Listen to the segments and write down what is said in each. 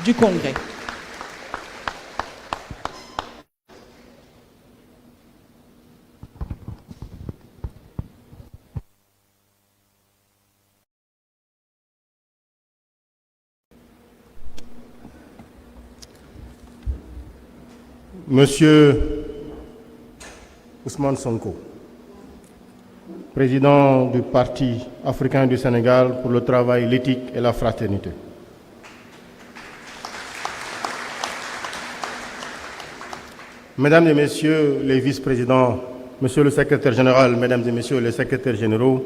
du Congrès. Monsieur Ousmane Sonko, président du Parti africain du Sénégal pour le travail, l'éthique et la fraternité. Mesdames et Messieurs les vice-présidents, Monsieur le secrétaire général, Mesdames et Messieurs les secrétaires généraux,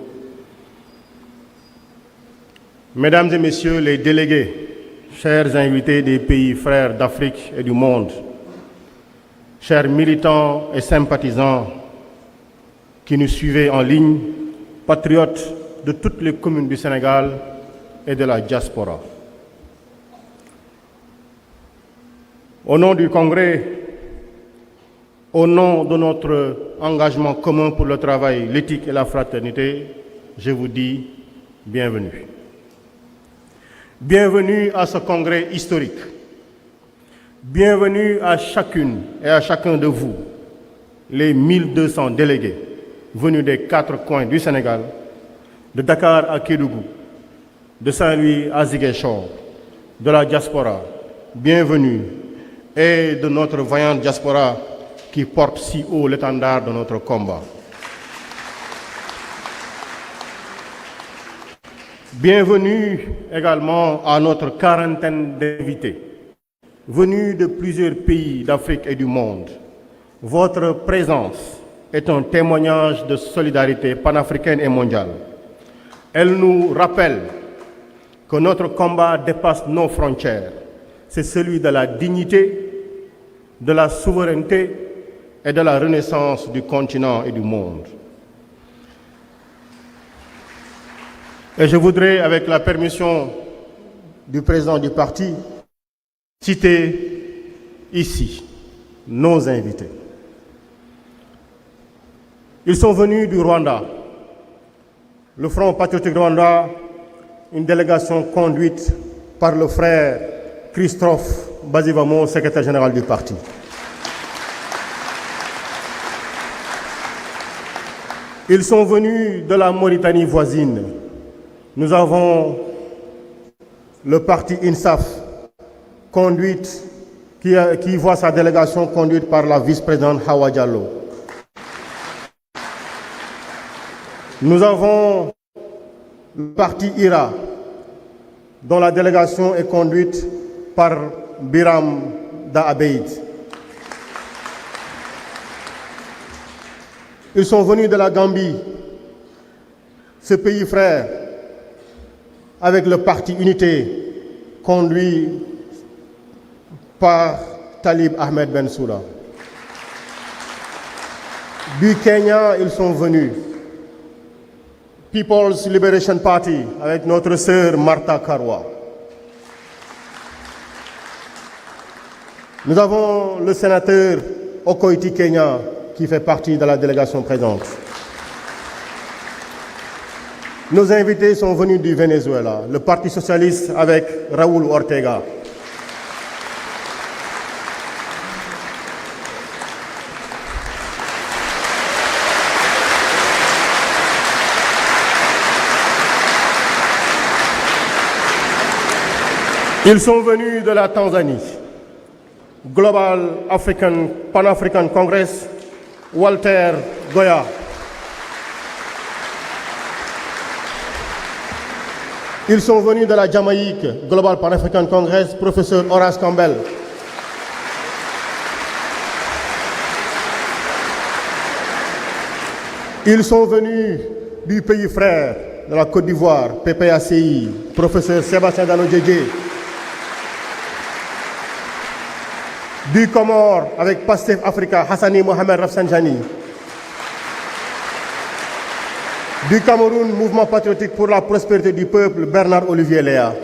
Mesdames et Messieurs les délégués, chers invités des pays frères d'Afrique et du monde, chers militants et sympathisants qui nous suivez en ligne, patriotes de toutes les communes du Sénégal et de la diaspora. Au nom du Congrès, au nom de notre engagement commun pour le travail, l'éthique et la fraternité, je vous dis bienvenue. Bienvenue à ce congrès historique. Bienvenue à chacune et à chacun de vous, les 1200 délégués venus des 4 coins du Sénégal, de Dakar à Kédougou, de Saint-Louis à Ziguinchor, de la diaspora. Bienvenue, et de notre vaillante diaspora qui porte si haut l'étendard de notre combat. Bienvenue également à notre quarantaine d'invités venus de plusieurs pays d'Afrique et du monde. Votre présence est un témoignage de solidarité panafricaine et mondiale. Elle nous rappelle que notre combat dépasse nos frontières. C'est celui de la dignité, de la souveraineté et de la renaissance du continent et du monde. Et je voudrais, avec la permission du président du parti, citer ici nos invités. Ils sont venus du Rwanda, le Front patriotique Rwanda, une délégation conduite par le frère Christophe Bazivamo, secrétaire général du parti. Ils sont venus de la Mauritanie voisine. Nous avons le parti INSAF, qui voit sa délégation conduite par la vice-présidente Hawa Diallo. Nous avons le parti IRA, dont la délégation est conduite par Biram Da Abeid. Ils sont venus de la Gambie, ce pays frère, avec le parti Unité, conduit par Talib Ahmed Bensouda. Du Kenya, ils sont venus. People's Liberation Party, avec notre sœur Martha Karwa. Nous avons le sénateur Okoiti Kenya, qui fait partie de la délégation présente. Nos invités sont venus du Venezuela, le Parti socialiste avec Raúl Ortega. Ils sont venus de la Tanzanie, Global Pan-African Congress, Walter Goya. Ils sont venus de la Jamaïque, Global Pan-African Congress, professeur Horace Campbell. Ils sont venus du pays frère de la Côte d'Ivoire, PPACI, professeur Sébastien Dano-Djedje. Du Comore, avec Pastef Africa, Hassani Mohamed Rafsanjani. Du Cameroun, Mouvement patriotique pour la prospérité du peuple, Bernard Olivier Léa.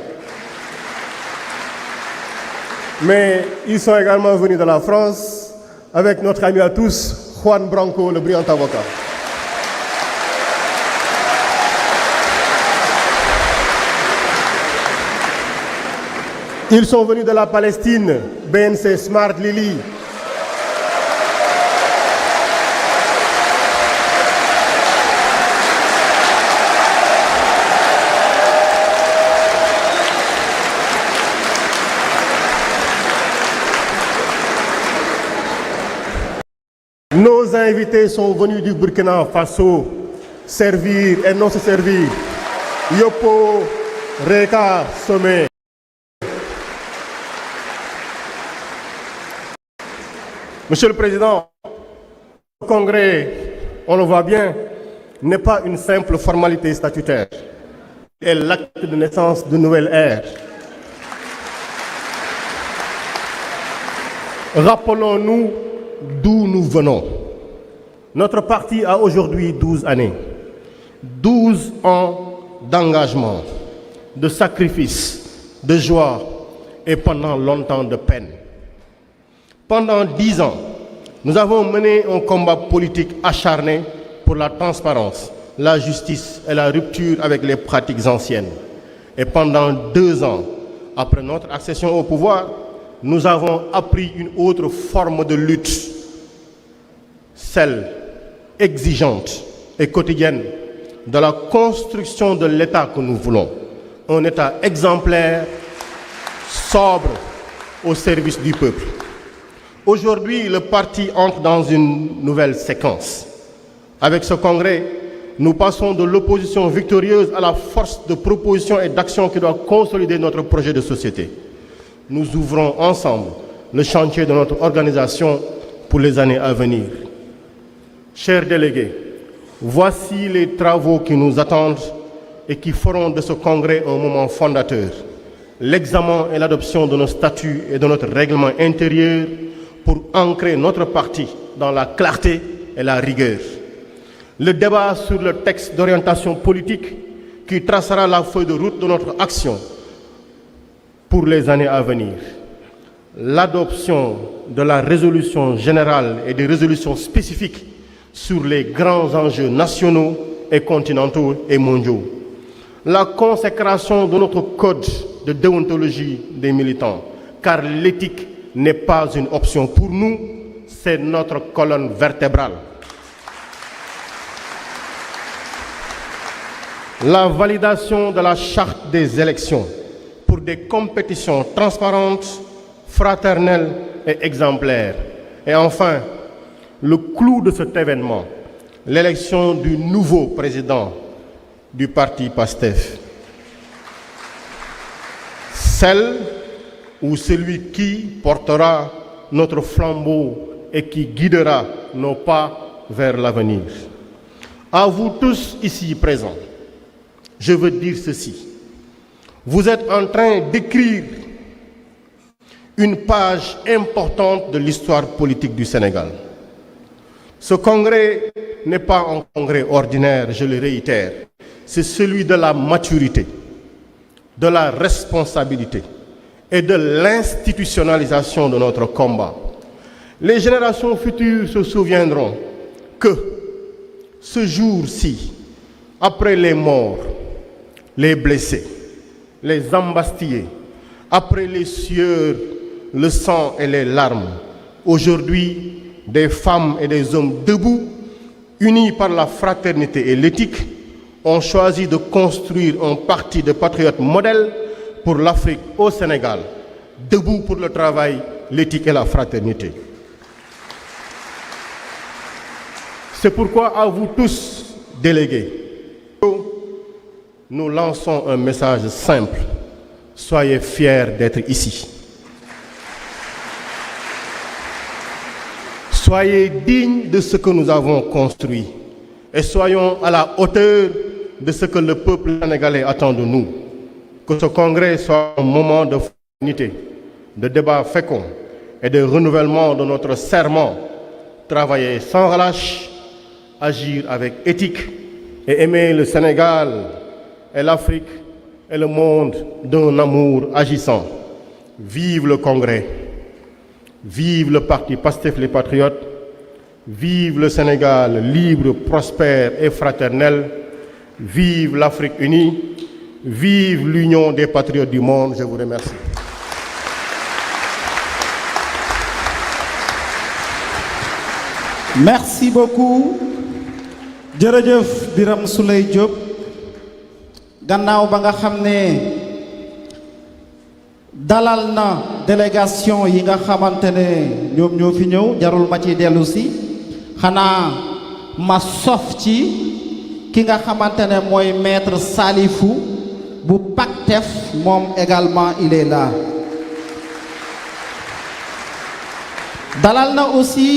Mais ils sont également venus de la France, avec notre ami à tous, Juan Branco, le brillant avocat. Ils sont venus de la Palestine, BNC Smart Lily. Nos invités sont venus du Burkina Faso, servir et non se servir. Yopo, Reka, Sommet. Monsieur le Président, le Congrès, on le voit bien, n'est pas une simple formalité statutaire. C'est l'acte de naissance de nouvelle ère. Rappelons-nous d'où nous venons. Notre parti a aujourd'hui 12 années. 12 ans d'engagement, de sacrifice, de joie et pendant longtemps de peine. Pendant 10 ans, nous avons mené un combat politique acharné pour la transparence, la justice et la rupture avec les pratiques anciennes. Et pendant 2 ans, après notre accession au pouvoir, nous avons appris une autre forme de lutte, celle exigeante et quotidienne de la construction de l'État que nous voulons. Un État exemplaire, sobre, au service du peuple. Aujourd'hui, le parti entre dans une nouvelle séquence. Avec ce congrès, nous passons de l'opposition victorieuse à la force de proposition et d'action qui doit consolider notre projet de société. Nous ouvrons ensemble le chantier de notre organisation pour les années à venir. Chers délégués, voici les travaux qui nous attendent et qui feront de ce congrès un moment fondateur. L'examen et l'adoption de nos statuts et de notre règlement intérieur pour ancrer notre parti dans la clarté et la rigueur. Le débat sur le texte d'orientation politique qui tracera la feuille de route de notre action pour les années à venir. L'adoption de la résolution générale et des résolutions spécifiques sur les grands enjeux nationaux et continentaux et mondiaux. La consécration de notre code de déontologie des militants, car l'éthique n'est pas une option pour nous, c'est notre colonne vertébrale. La validation de la charte des élections pour des compétitions transparentes, fraternelles et exemplaires. Et enfin, le clou de cet événement, l'élection du nouveau président du parti PASTEF. Celle ou celui qui portera notre flambeau et qui guidera nos pas vers l'avenir. À vous tous ici présents, je veux dire ceci. Vous êtes en train d'écrire une page importante de l'histoire politique du Sénégal. Ce congrès n'est pas un congrès ordinaire, je le réitère. C'est celui de la maturité, de la responsabilité et de l'institutionnalisation de notre combat. Les générations futures se souviendront que ce jour-ci, après les morts, les blessés, les embastillés, après les sueurs, le sang et les larmes, aujourd'hui, des femmes et des hommes debout, unis par la fraternité et l'éthique, ont choisi de construire un parti de patriotes modèles pour l'Afrique au Sénégal, debout pour le travail, l'éthique et la fraternité. C'est pourquoi à vous tous, délégués, nous lançons un message simple. Soyez fiers d'être ici. Soyez dignes de ce que nous avons construit et soyons à la hauteur de ce que le peuple sénégalais attend de nous. Que ce congrès soit un moment de fraternité, de débat fécond et de renouvellement de notre serment. Travailler sans relâche, agir avec éthique et aimer le Sénégal et l'Afrique et le monde d'un amour agissant. Vive le congrès, vive le parti PASTEF les Patriotes, vive le Sénégal libre, prospère et fraternel, vive l'Afrique unie, vive l'Union des patriotes du monde. Je vous remercie. Merci beaucoup jërëjëf Birame Souleye Diop gannaaw ba nga xam ne dalal na délégation yi nga xamante ne ñoom ñoo fi ñëw jarul ma ci dellu si xanaa ma sof ci ki nga xamante ne mooy maître Salifou bu PACTEF moom également il est là dalal na aussi